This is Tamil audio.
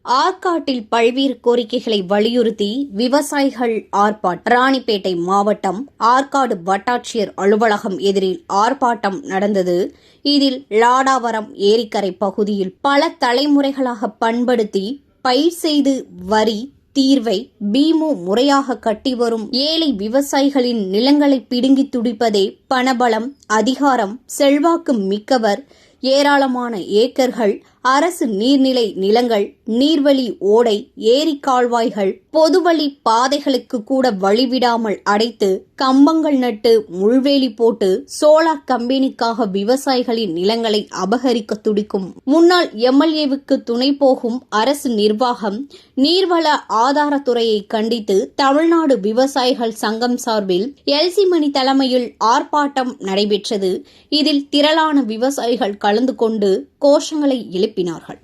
ஆற்காட்டில் பல்வேறு கோரிக்கைகளை வலியுறுத்தி விவசாயிகள் ஆர்ப்பாட்டம். ராணிப்பேட்டை மாவட்டம் ஆற்காடு வட்டாட்சியர் அலுவலகம் எதிரில் ஆர்ப்பாட்டம் நடந்தது. இதில் லாடாவரம் ஏரிக்கரை பகுதியில் பல தலைமுறைகளாக பண்படுத்தி பயிர் செய்து வரி தீர்வை பீமு முறையாக கட்டி வரும் ஏழை விவசாயிகளின் நிலங்களை பிடுங்கி துடிப்பதே பணபலம், அதிகாரம், செல்வாக்கு மிக்கவர், ஏராளமான ஏக்கர்கள், அரசு நீர்நிலை நிலங்கள், நீர்வழி ஓடை, ஏரி கால்வாய்கள், பொதுவழி பாதைகளுக்கு கூட வழிவிடாமல் அடைத்து கம்பங்கள் நட்டு முள்வேலி போட்டு சோலார் கம்பெனிக்காக விவசாயிகளின் நிலங்களை அபகரிக்க துடிக்கும் முன்னாள் எம்எல்ஏவுக்கு துணை போகும் அரசு நிர்வாகம் நீர்வள ஆதாரத்துறையை கண்டித்து தமிழ்நாடு விவசாயிகள் சங்கம் சார்பில் எல்சி மணி தலைமையில் ஆர்ப்பாட்டம் நடைபெற்றது. இதில் திரளான விவசாயிகள் கலந்து கொண்டு கோஷங்களை எழுப்பினார்கள்.